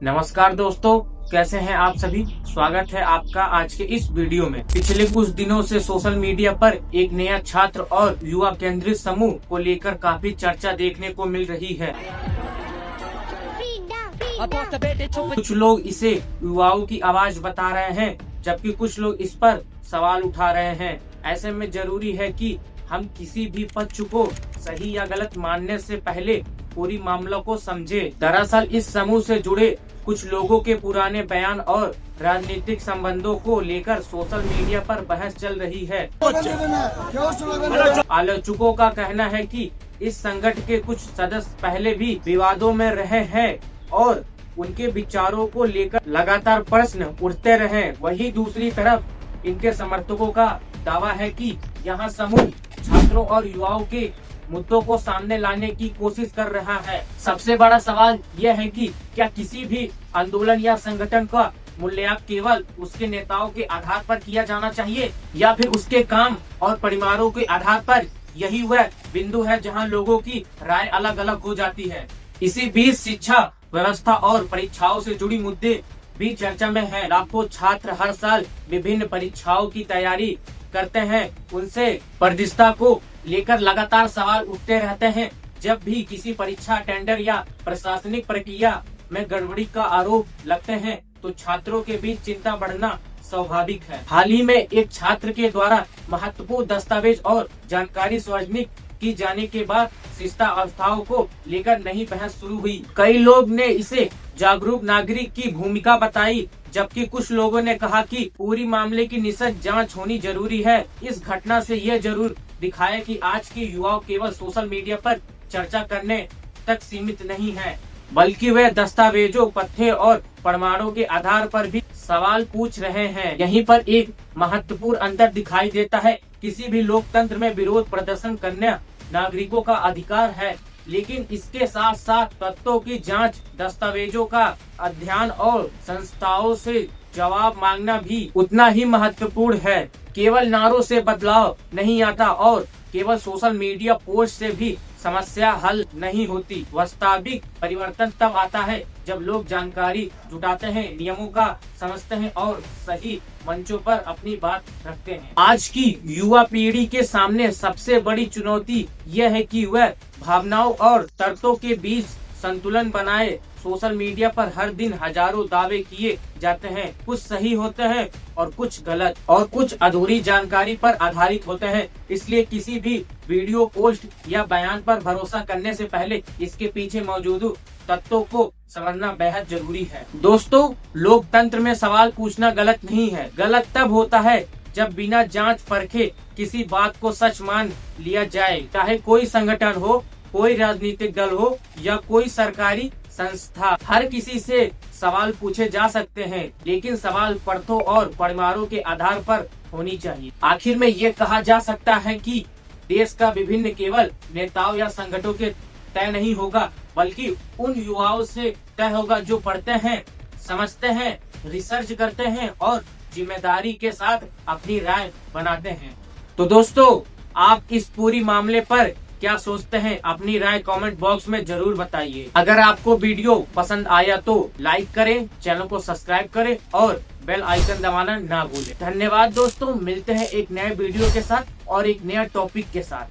नमस्कार दोस्तों, कैसे हैं आप सभी। स्वागत है आपका आज के इस वीडियो में। पिछले कुछ दिनों से सोशल मीडिया पर एक नया छात्र और युवा केंद्रित समूह को लेकर काफी चर्चा देखने को मिल रही है। कुछ लोग इसे युवाओं की आवाज बता रहे हैं, जबकि कुछ लोग इस पर सवाल उठा रहे हैं। ऐसे में जरूरी है कि हम किसी भी पक्ष को सही या गलत मानने से पहले पूरी मामला को समझे। दरअसल इस समूह से जुड़े कुछ लोगों के पुराने बयान और राजनीतिक संबंधों को लेकर सोशल मीडिया पर बहस चल रही है। आलोचकों का कहना है कि इस संगठन के कुछ सदस्य पहले भी विवादों में रहे हैं और उनके विचारों को लेकर लगातार प्रश्न उठते रहे। वहीं दूसरी तरफ इनके समर्थकों का दावा है कि यह समूह छात्रों और युवाओं के मुद्दों को सामने लाने की कोशिश कर रहा है। सबसे बड़ा सवाल यह है कि क्या किसी भी आंदोलन या संगठन का मूल्यांकन केवल उसके नेताओं के आधार पर किया जाना चाहिए या फिर उसके काम और परिवारों के आधार पर। यही वह बिंदु है जहां लोगों की राय अलग अलग हो जाती है। इसी बीच शिक्षा व्यवस्था और परीक्षाओं से जुड़ी मुद्दे भी चर्चा में है। लाखों छात्र हर साल विभिन्न परीक्षाओं की तैयारी करते हैं। उनसे प्रतिष्ठा को लेकर लगातार सवाल उठते रहते हैं। जब भी किसी परीक्षा टेंडर या प्रशासनिक प्रक्रिया में गड़बड़ी का आरोप लगते हैं तो छात्रों के बीच चिंता बढ़ना स्वाभाविक है। हाल ही में एक छात्र के द्वारा महत्वपूर्ण दस्तावेज और जानकारी सार्वजनिक की जाने के बाद शिष्टावस्थाओं को लेकर नई बहस शुरू हुई। कई लोग ने इसे जागरूक नागरिक की भूमिका बताई, जबकि कुछ लोगों ने कहा कि पूरी मामले की निश्चित जांच होनी जरूरी है। इस घटना से यह जरूर दिखाया कि आज के युवा केवल सोशल मीडिया पर चर्चा करने तक सीमित नहीं है, बल्कि वे दस्तावेजों, तथ्य और प्रमाणों के आधार पर भी सवाल पूछ रहे हैं। यहीं पर एक महत्वपूर्ण अंतर दिखाई देता है। किसी भी लोकतंत्र में विरोध प्रदर्शन करना नागरिकों का अधिकार है, लेकिन इसके साथ साथ तथ्यों की जांच, दस्तावेजों का अध्ययन और संस्थाओं से जवाब मांगना भी उतना ही महत्वपूर्ण है। केवल नारों से बदलाव नहीं आता और केवल सोशल मीडिया पोस्ट से भी समस्या हल नहीं होती। वास्तविक परिवर्तन तब आता है जब लोग जानकारी जुटाते हैं, नियमों का समझते हैं और सही मंचों पर अपनी बात रखते हैं। आज की युवा पीढ़ी के सामने सबसे बड़ी चुनौती यह है कि वह भावनाओं और तर्कों के बीच संतुलन बनाए। सोशल मीडिया पर हर दिन हजारों दावे किए जाते हैं, कुछ सही होते हैं और कुछ गलत और कुछ अधूरी जानकारी पर आधारित होते हैं। इसलिए किसी भी वीडियो, पोस्ट या बयान पर भरोसा करने से पहले इसके पीछे मौजूद तत्वों को समझना बेहद जरूरी है। दोस्तों, लोकतंत्र में सवाल पूछना गलत नहीं है। गलत तब होता है जब बिना जांच परखे किसी बात को सच मान लिया जाए। चाहे कोई संगठन हो, कोई राजनीतिक दल हो या कोई सरकारी संस्था, हर किसी से सवाल पूछे जा सकते हैं, लेकिन सवाल तथ्यों और प्रमाणों के आधार पर होनी चाहिए। आखिर में ये कहा जा सकता है कि देश का विभिन्न केवल नेताओं या संगठनों के तय नहीं होगा, बल्कि उन युवाओं से तय होगा जो पढ़ते हैं, समझते हैं, रिसर्च करते हैं और जिम्मेदारी के साथ अपनी राय बनाते हैं। तो दोस्तों, आप इस पूरी मामले पर क्या सोचते हैं? अपनी राय कमेंट बॉक्स में जरूर बताइए। अगर आपको वीडियो पसंद आया तो लाइक करें, चैनल को सब्सक्राइब करें और बेल आइकन दबाना ना भूलें। धन्यवाद दोस्तों, मिलते हैं एक नए वीडियो के साथ और एक नया टॉपिक के साथ।